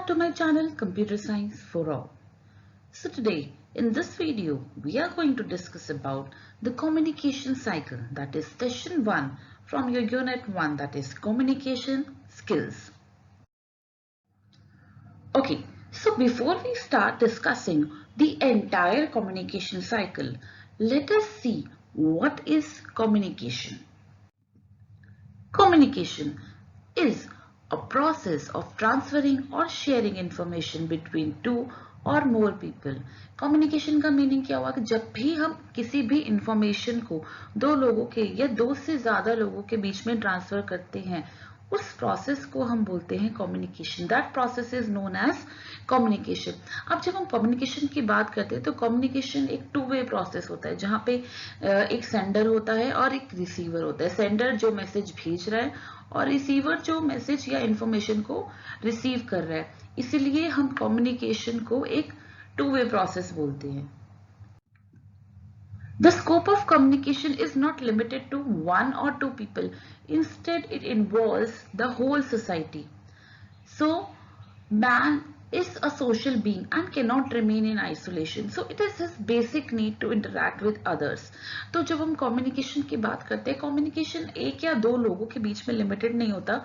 to my channel Computer Science for All. So today in this video we are going to discuss about the communication cycle, that is session 1 from your unit 1, that is communication skills. Okay, so before we start discussing the entire communication cycle, let us see what is communication. Communication is a process of transferring or sharing information between two or more people. Communication का meaning क्या हुआ कि जब भी हम किसी भी information को दो लोगों के या दो से ज्यादा लोगों के बीच में ट्रांसफर करते हैं, उस प्रोसेस को हम बोलते हैं communication. That process is known as communication. अब जब हम कम्युनिकेशन की बात करते हैं तो कम्युनिकेशन एक टू वे प्रोसेस होता है जहाँ पे एक सेंडर होता है और एक रिसीवर होता है. सेंडर जो मैसेज भेज रहा है और रिसीवर जो मैसेज या इंफॉर्मेशन को रिसीव कर रहा है. इसीलिए हम कम्युनिकेशन को एक टू वे प्रोसेस बोलते हैं. The scope of communication is not limited to one or two people. Instead, it involves the whole society. So, man is a social being and cannot remain in isolation. So, it is his basic need to interact with others. तो जब हम communication की बात करते हैं, communication एक या दो लोगों के बीच में limited नहीं होता,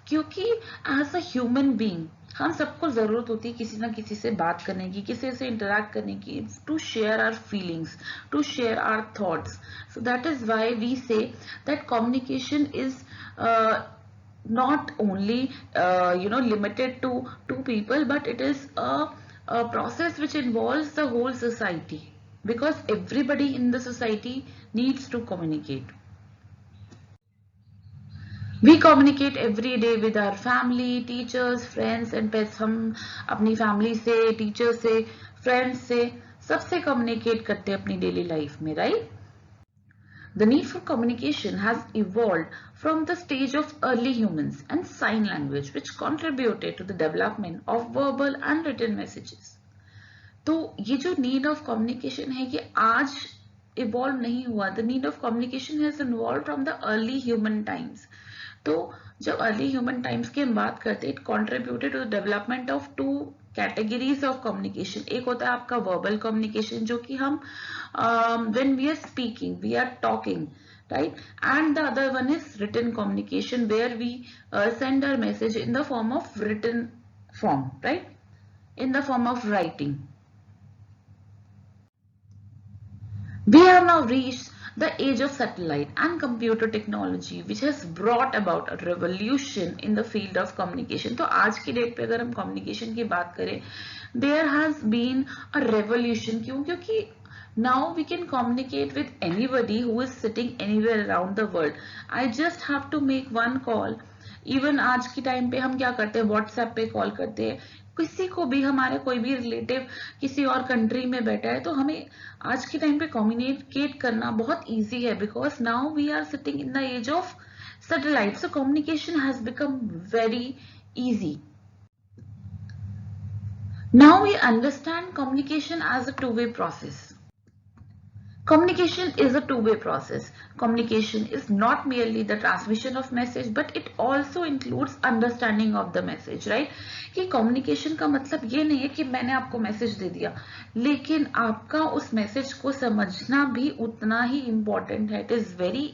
क्योंकि as a human being हम सबको जरूरत होती है किसी ना किसी से बात करने की, किसी से इंटरैक्ट करने की, to share our feelings, to share our thoughts. So that is why we say that communication is not only limited to two people, but it is a process which involves the whole society, because everybody in the society needs to communicate. We communicate every day with our family, teachers, friends and pets. हम अपनी family से, teachers से, friends से, सबसे communicate करते हैं अपनी daily life में, right? The need for communication has evolved from the stage of early humans and sign language, which contributed to the development of verbal and written messages. तो ये जो need of communication है ये आज evolve नहीं हुआ. The need of communication has evolved from the early human times. तो जब अर्ली ह्यूमन टाइम्स की हम बात करते हैं, it contributed to the development of two categories of communication. एक होता है आपका वर्बल कम्युनिकेशन, जो कि हम when we are speaking, we are talking, right, and the other one is written communication, where we send our message in the form of written form, right, in the form of writing. We have now reached the age of satellite and computer technology, which has brought about a revolution in the field of communication. तो आज की date पे अगर हम communication की बात करें, there has been a revolution. क्यों? क्योंकि now we can communicate with anybody who is sitting anywhere around the world. I just have to make one call. Even आज की टाइम पे हम क्या करते हैं, व्हाट्सएप पे कॉल करते हैं किसी को भी, हमारे कोई भी रिलेटिव किसी और कंट्री में बैठा है, तो हमें आज के टाइम पे कम्युनिकेट करना बहुत इजी है, because now we are sitting in the age of satellite. So communication has become very easy. Now we understand communication as a two way process. Communication is a two-way process. Communication is not merely the transmission of message, but it also includes understanding of the message, right? कि communication का मतलब ये नहीं है कि मैंने आपको message दे दिया, लेकिन आपका उस मैसेज को समझना भी उतना ही important है. It is very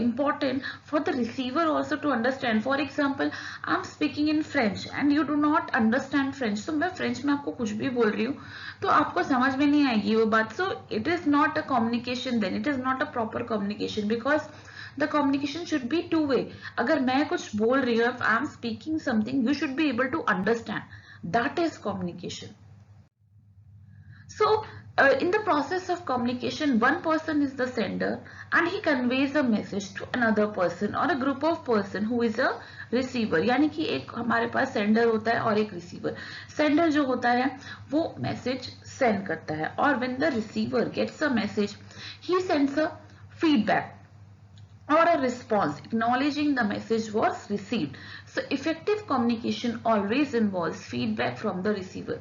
important for the receiver also to understand. For example, I'm speaking in French and you do not understand French. तो मैं French में आपको कुछ भी बोल रही हूँ तो आपको समझ में नहीं आएगी वो बात. So it is not a communication then. It is not a proper communication because the communication should be two way. अगर मैं कुछ बोल रही हूँ, if I am speaking something, you should be able to understand. That is communication. So in the process of communication, one person is the sender and he conveys a message to another person or a group of person who is a receiver. यानी कि एक हमारे पास sender होता है और एक receiver. Sender जो होता है वो message send करता है, और when the receiver gets a message, he sends a feedback or a response acknowledging the message was received. So effective communication always involves feedback from the receiver.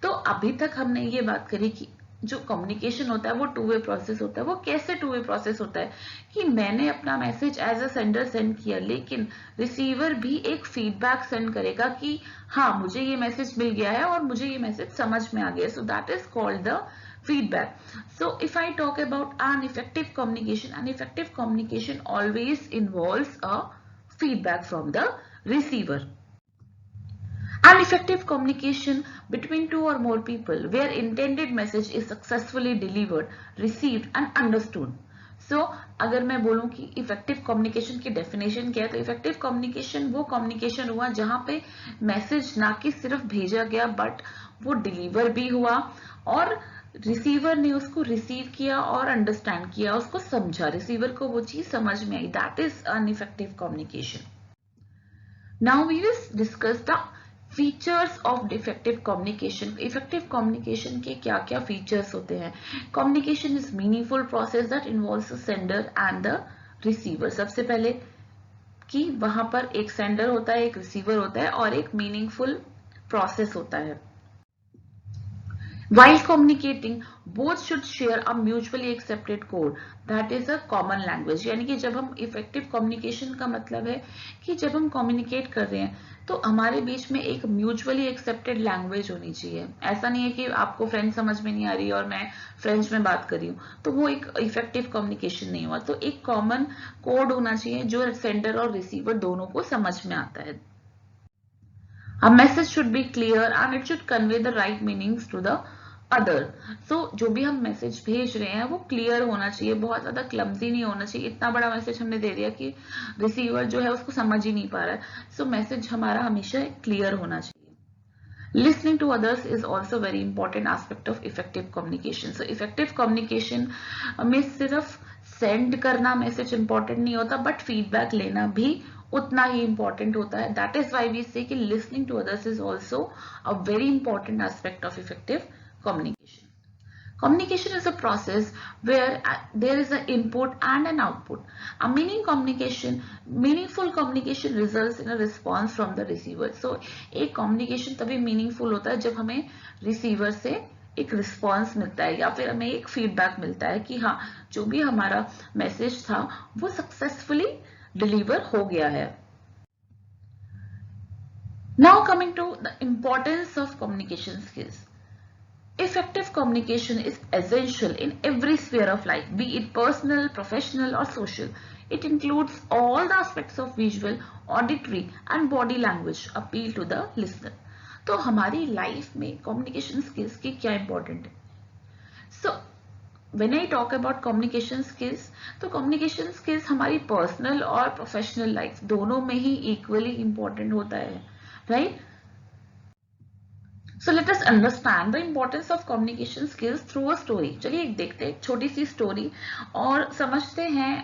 तो अभी तक हमने ये बात करी कि जो कम्युनिकेशन होता है वो टू वे प्रोसेस होता है। वो कैसे टू वे प्रोसेस होता है कि मैंने अपना message as a sender send किया, लेकिन रिसीवर भी एक फीडबैक सेंड करेगा कि हाँ मुझे ये मैसेज मिल गया है और मुझे ये मैसेज समझ में आ गया। सो that is called the feedback. So if I talk about an effective communication always involves a feedback from the receiver. An effective communication between two or more people where intended message is successfully delivered, received and understood. So अगर मैं बोलूं कि effective communication की definition क्या है, तो effective communication वो communication हुआ जहां पे मैसेज ना कि सिर्फ भेजा गया बट वो डिलीवर भी हुआ और रिसीवर ने उसको रिसीव किया और अंडरस्टैंड किया, उसको समझा, रिसीवर को वो चीज समझ में आई। That is an effective communication. Now we will discuss the features of effective communication. Effective communication के क्या क्या फीचर्स होते हैं। Communication is meaningful process that involves the sender and the receiver. सबसे पहले कि वहां पर एक सेंडर होता है, एक रिसीवर होता है और एक मीनिंगफुल प्रोसेस होता है। While communicating, both should share a mutually accepted code, that is a common language। यानी कि जब हम effective communication का मतलब है कि जब हम communicate कर रहे हैं तो हमारे बीच में एक mutually accepted language होनी चाहिए। ऐसा नहीं है कि आपको फ्रेंच समझ में नहीं आ रही और मैं फ्रेंच में बात कर रही हूँ, तो वो एक effective communication नहीं हुआ। तो एक common code होना चाहिए जो सेंडर और रिसीवर दोनों को समझ में आता है। A message should be clear and it should convey the right meanings to the other. So जो भी हम मैसेज भेज रहे हैं वो क्लियर होना चाहिए, बहुत ज्यादा क्लमजी नहीं होना चाहिए। इतना बड़ा मैसेज हमने दे दिया कि रिसीवर जो है उसको समझ ही नहीं पा रहा है। सो मैसेज हमारा हमेशा क्लियर होना चाहिए। Listening to others is also very important aspect of effective communication. So effective communication में सिर्फ सेंड करना मैसेज इंपॉर्टेंट नहीं होता बट फीडबैक लेना भी उतना ही इंपॉर्टेंट होता है। That is why we say कि listening to others is also a very important aspect of effective communication. Communication is a process where there is an input and an output. A meaningful communication results in a response from the receiver. So एक communication तभी meaningful होता है जब हमें receiver से एक response मिलता है या फिर हमें एक feedback मिलता है कि हाँ जो भी हमारा message था वो successfully deliver हो गया है। Now coming to the importance of communication skills. Effective communication is essential in every sphere of life, be it personal, professional or social. It includes all the aspects of visual, auditory and body language appeal to the listener. तो हमारी life में communication skills की क्या important है? So when I talk about communication skills, तो communication skills हमारी personal और professional life दोनों में ही equally important होता है, right? So let us understand the importance of communication skills through a story. चलिए एक देखते हैं एक छोटी सी स्टोरी और समझते हैं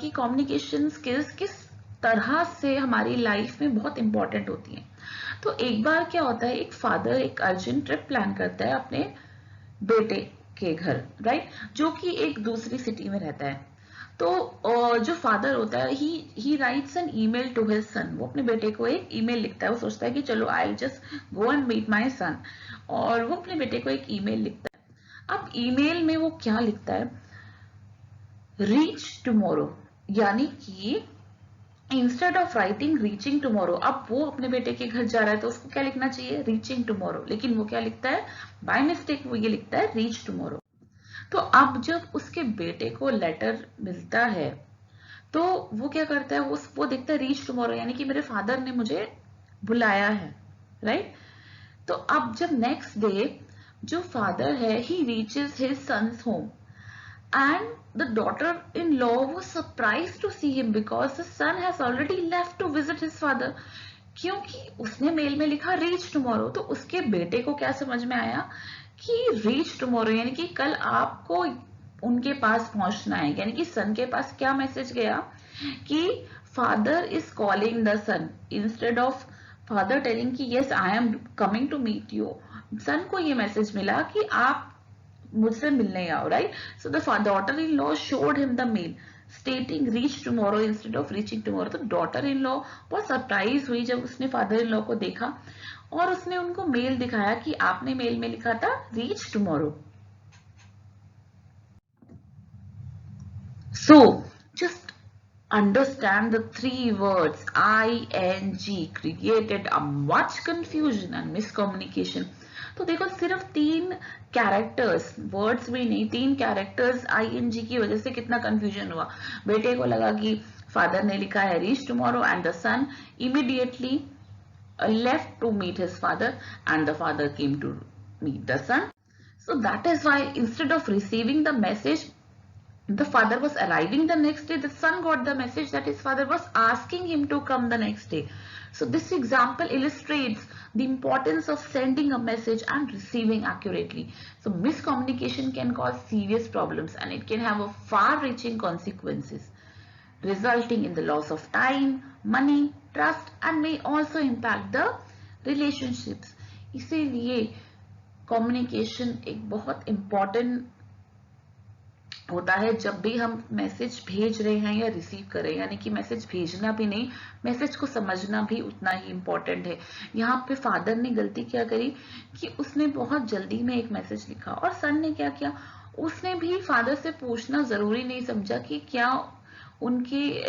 कि communication skills किस तरह से हमारी लाइफ में बहुत इंपॉर्टेंट होती हैं। तो एक बार क्या होता है, एक फादर एक अर्जेंट ट्रिप प्लान करता है अपने बेटे के घर, राइट, जो कि एक दूसरी सिटी में रहता है। तो जो फादर होता है he writes an email to his son. वो अपने बेटे को एक ईमेल लिखता है। वो सोचता है कि चलो I will just go and meet my son, और वो अपने बेटे को एक ईमेल लिखता है। अब ईमेल में वो क्या लिखता है, रीच टुमारो, यानी कि instead of writing reaching tomorrow, अब वो अपने बेटे के घर जा रहा है तो उसको क्या लिखना चाहिए, रीचिंग टुमारो, लेकिन वो क्या लिखता है, बाय मिस्टेक वो ये लिखता है रीच टुमारो। तो अब जब उसके बेटे को लेटर मिलता है तो वो क्या करता है, वो देखता है रीच टुमारो, यानी कि मेरे फादर ने मुझे बुलाया है, राइट। तो अब जब नेक्स्ट डे जो फादर है he reaches his son's home and the daughter-in-law was surprised to see him because the son has already left to visit his father, क्योंकि उसने मेल में लिखा रीच टुमारो। तो उसके बेटे को क्या समझ में आया कि रीच टुमारो यानी कि कल आपको उनके पास पहुंचना है, यानी कि सन के पास क्या मैसेज गया कि father is calling the son, instead of father telling कि yes I am coming to meet you, son को ये मैसेज मिला कि आप मुझसे मिलने आओ, right. So the daughter in law showed him the mail stating reach tomorrow instead of reaching tomorrow. तो डॉटर इन लॉ बहुत सरप्राइज हुई जब उसने फादर इन लॉ को देखा और उसने उनको मेल दिखाया कि आपने मेल में लिखा था reach tomorrow. So just understand the three words ing created a much confusion and miscommunication. तो देखो सिर्फ 3 कैरेक्टर्स, वर्ड्स भी नहीं, 3 कैरेक्टर्स ing की वजह से कितना कंफ्यूजन हुआ। बेटे को लगा कि फादर ने लिखा है reach tomorrow and the son immediately left to meet his father and the father came to meet the son. So that is why instead of receiving the message, the father was arriving the next day, the son got the message that his father was asking him to come the next day. So this example illustrates the importance of sending a message and receiving accurately. So miscommunication can cause serious problems and it can have a far-reaching consequences, resulting in the loss of time, money, trust and may also impact the relationships. इसीलिए communication एक बहुत important होता है जब भी हम message भेज रहे हैं या रिसीव कर रहे हैं, यानी कि मैसेज भेजना भी नहीं, मैसेज को समझना भी उतना ही इम्पोर्टेंट है। यहाँ पे फादर ने गलती क्या करी कि उसने बहुत जल्दी में एक मैसेज लिखा और सन ने क्या किया, उसने भी फादर से पूछना जरूरी नहीं समझा कि क्या उनकी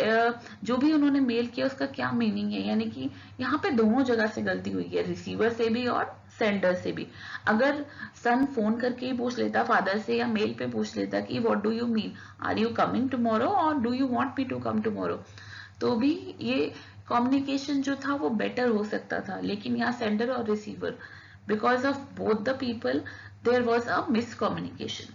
जो भी उन्होंने मेल किया उसका क्या मीनिंग है। यानी कि यहाँ पे दोनों जगह से गलती हुई है, रिसीवर से भी और सेंडर से भी। अगर सन फोन करके ही पूछ लेता फादर से या मेल पे पूछ लेता कि what do you mean, are you coming tomorrow और do you want me to come tomorrow, तो भी ये कम्युनिकेशन जो था वो बेटर हो सकता था। लेकिन यहाँ सेंडर और receiver, because of both the people there was a miscommunication.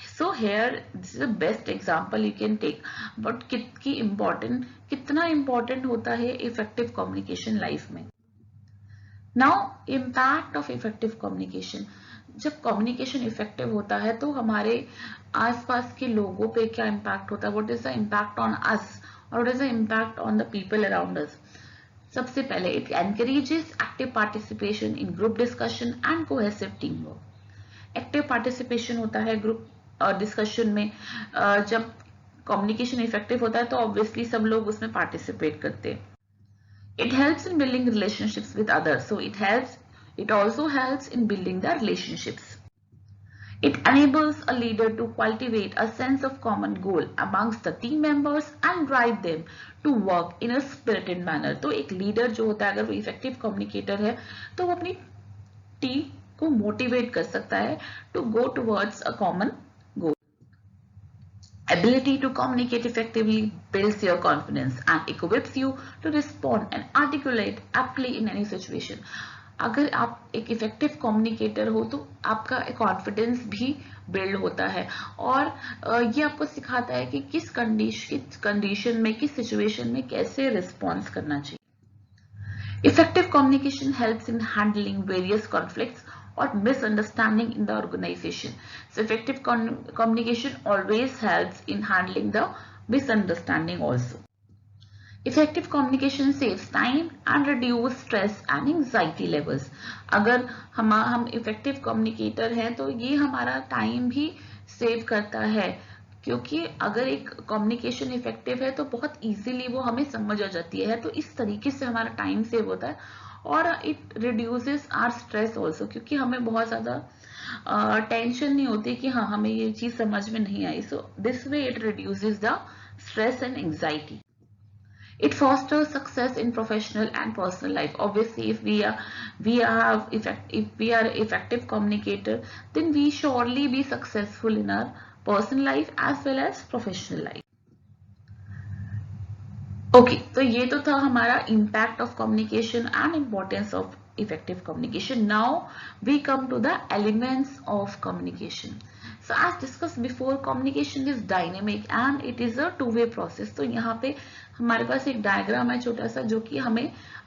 So here this is the best example you can take, but कितना important होता है effective communication life में। Now impact of effective communication, जब communication effective होता है तो हमारे आसपास के लोगों पे क्या impact होता है, what is the impact on us or what is the impact on the people around us। सबसे पहले it encourages active participation in group discussion and cohesive teamwork। Active participation होता है ग्रुप डिस्कशन में। जब communication effective होता है तो obviously सब लोग उसमें पार्टिसिपेट करते हैं। It helps in building relationships with others, so it also helps in building the relationships. It enables a leader to cultivate a sense of common goal amongst the team members and drive them to work in a spirited manner। तो एक leader जो होता है अगर वो effective communicator है तो वो अपनी टीम को मोटिवेट कर सकता है to go towards a common goal. Ability to communicate effectively builds your confidence and equips you to respond and articulate aptly in any situation। अगर आप एक इफेक्टिव कम्युनिकेटर हो तो आपका कॉन्फिडेंस भी बिल्ड होता है और ये आपको सिखाता है कि किस कंडीशन में, किस सिचुएशन में कैसे रिस्पॉन्स करना चाहिए। Effective communication helps in handling various conflicts or misunderstanding in the organization। So effective communication always helps in handling the misunderstanding also। Effective communication saves time and reduce stress and anxiety levels। अगर हम effective communicator हैं तो ये हमारा time भी save करता है, क्योंकि अगर एक कम्युनिकेशन इफेक्टिव है तो बहुत इजीली वो हमें समझ आ जाती है, तो इस तरीके से हमारा टाइम सेव होता है और it reduces our stress also, क्योंकि हमें बहुत ज्यादा टेंशन नहीं होती कि हाँ हमें ये चीज समझ में नहीं आई। So this way it reduces the stress and anxiety. It fosters success in professional and personal life। Obviously, if we are effective communicator, then we surely be successful in our personal life as well as professional life। Okay, तो ये तो था हमारा impact of communication and importance of effective communication। Now we come to the elements of communication। So as discussed before, communication is dynamic and it is a two-way process। तो यहाँ पे हमारे पास एक डायग्राम है छोटा सा जो कि हमें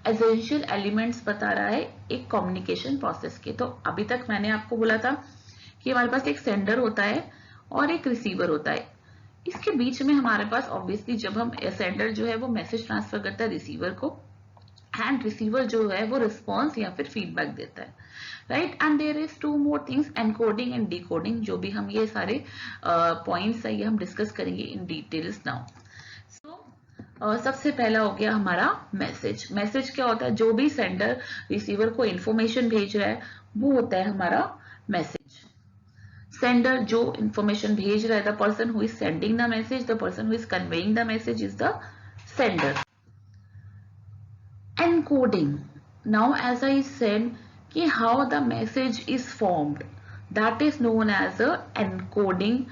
एसेंशियल एलिमेंट्स बता रहा है एक कम्युनिकेशन प्रोसेस के। तो अभी तक मैंने आपको बोला था कि हमारे पास एक सेंडर होता है और एक रिसीवर होता है। इसके बीच में हमारे पास ऑब्वियसली जब हम सेंडर जो है वो मैसेज ट्रांसफर करता है रिसीवर को एंड रिसीवर जो है वो रिस्पॉन्स या फिर फीडबैक देता है, right. And there is two more things, encoding and decoding, जो भी हम ये सारे पॉइंट्स है ये हम डिस्कस करेंगे इन डिटेल्स नाउ। सबसे पहला हो गया हमारा मैसेज। मैसेज क्या होता है, जो भी सेंडर रिसीवर को इंफॉर्मेशन भेज रहा है वो होता है हमारा मैसेज। Sender जो information भेज रहा है, the person who is sending the message, the person who is conveying the message is the sender. Encoding. Now as I said कि how the message is formed, that is known as a encoding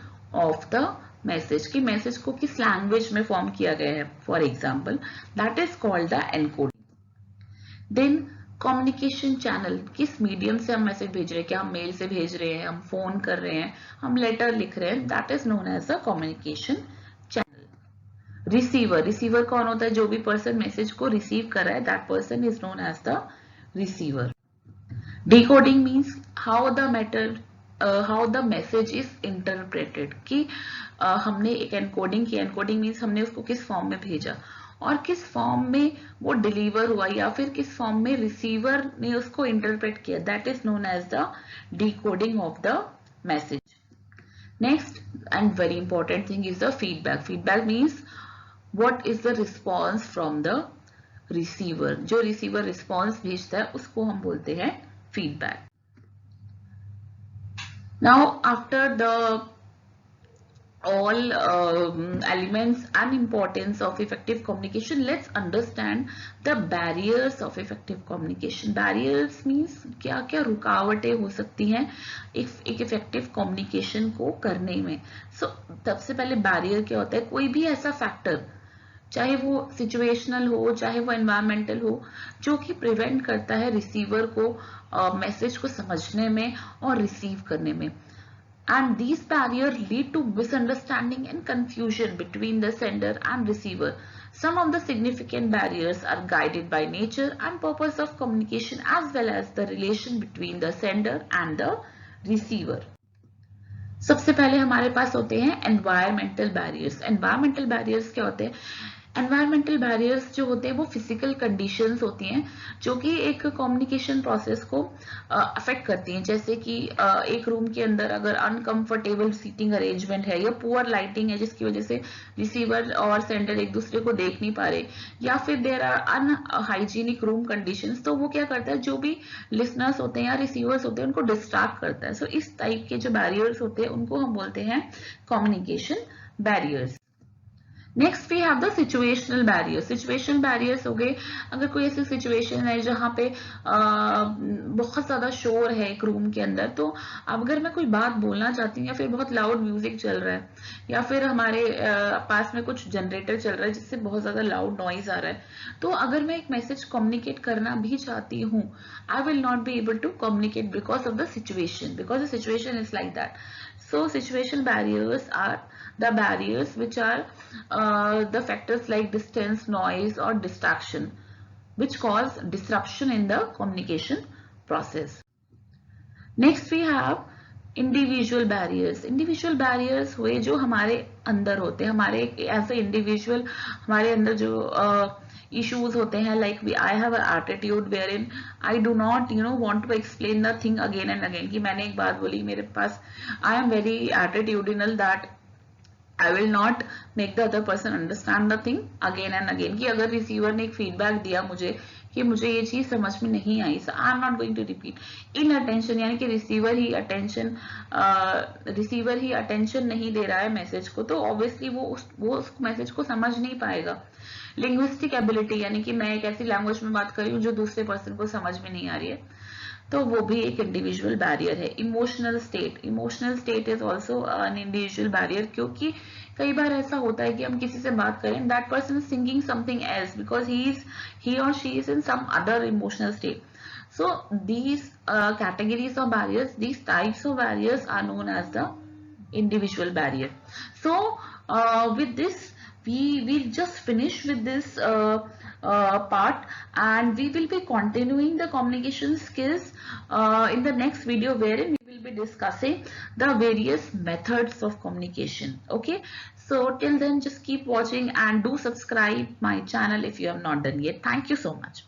of the message कि message को किस language में form किया गया है, for example that is called the encoding. Then communication channel, किस medium से हम मैसेज भेज रहे हैं, क्या हम मेल से भेज रहे हैं, हम फोन कर रहे हैं, हम लेटर लिख रहे हैं, that is known as the communication channel. Receiver, receiver कौन होता है, जो भी पर्सन मैसेज को रिसीव कर रहा है, that person is known as the receiver. Decoding means how the message is interpreted कि हमने एक एनकोडिंग किया. एनकोडिंग मीन्स हमने उसको किस फॉर्म में भेजा और किस फॉर्म में वो डिलीवर हुआ या फिर किस फॉर्म में रिसीवर ने उसको इंटरप्रेट किया, that is known as the decoding of the message. Next and very important thing is the feedback. Feedback means what is the response from the receiver. जो रिसीवर रिस्पॉन्स भेजता है उसको हम बोलते हैं feedback. Now after the all elements and importance of effective communication, let's understand the barriers of effective communication. Barriers means क्या क्या रुकावटें हो सकती हैं एक effective communication को करने में. So सबसे पहले barrier क्या होता है, कोई भी ऐसा factor चाहे वो सिचुएशनल हो चाहे वो एनवायरमेंटल हो जो कि प्रिवेंट करता है रिसीवर को मैसेज को समझने में और रिसीव करने में. And these barrier lead to misunderstanding and confusion between the sender and receiver. Some of the significant barriers are guided by nature and purpose of communication as well as the relation between the sender and the receiver. सबसे पहले हमारे पास होते हैं environmental barriers. Environmental barriers क्या होते हैं, environmental barriers जो होते हैं वो फिजिकल कंडीशंस होती हैं जो कि एक कम्युनिकेशन प्रोसेस को अफेक्ट करती हैं. जैसे कि एक रूम के अंदर अगर अनकंफर्टेबल सीटिंग अरेंजमेंट है या पुअर लाइटिंग है जिसकी वजह से रिसीवर और सेंडर एक दूसरे को देख नहीं पा रहे, या फिर there are unhygienic room conditions, तो वो क्या करता है, जो भी लिसनर्स होते हैं या रिसीवर्स होते हैं उनको डिस्ट्रैक्ट करता है. सो इस टाइप के जो बैरियर्स होते हैं उनको हम बोलते हैं communication barriers. Next we have the situational barriers. Situational barriers हो गए अगर कोई ऐसी सिचुएशन है जहां पे बहुत ज्यादा शोर है एक रूम के अंदर, तो अब अगर मैं कोई बात बोलना चाहती हूँ या फिर बहुत लाउड म्यूजिक चल रहा है या फिर हमारे पास में कुछ जनरेटर चल रहा है जिससे बहुत ज्यादा लाउड नॉइज आ रहा है, तो अगर मैं एक मैसेज कम्युनिकेट करना भी चाहती हूँ, I will not be able to communicate because of the situation, because the situation is like that. So situational barriers are the barriers which are the factors like distance, noise or distraction which cause disruption in the communication process. Next we have individual barriers. Individual barriers हुए जो हमारे अंदर होते हैं, हमारे as a individual हमारे अंदर जो issues होते हैं, like I have an attitude wherein I do not want to explain the thing again and again. कि मैंने एक बात बोली, मेरे पास I am very attitudinal that I will not make the other person understand the thing again and again. कि अगर receiver ने एक फीडबैक दिया मुझे कि मुझे ये चीज समझ में नहीं आई, so I am not going to repeat. Inattention यानी कि रिसीवर ही अटेंशन नहीं दे रहा है मैसेज को, तो ऑब्वियसली वो उस मैसेज को समझ नहीं पाएगा. लिंग्विस्टिक एबिलिटी यानी कि मैं एक ऐसी लैंग्वेज में बात कर रही हूँ जो दूसरे पर्सन को समझ में नहीं आ रही है, तो वो भी एक इंडिविजुअल बैरियर है. Emotional state is also an individual barrier, क्योंकि कई बार ऐसा होता है कि हम किसी से बात करें, that person is thinking something else because he or she is in some other emotional state. So these categories of barriers, these types of barriers are known as the individual barrier. So with this we will just finish with this part, and we will be continuing the communication skills in the next video, wherein we will be discussing the various methods of communication. Okay, so till then just keep watching and do subscribe my channel if you have not done yet. Thank you so much.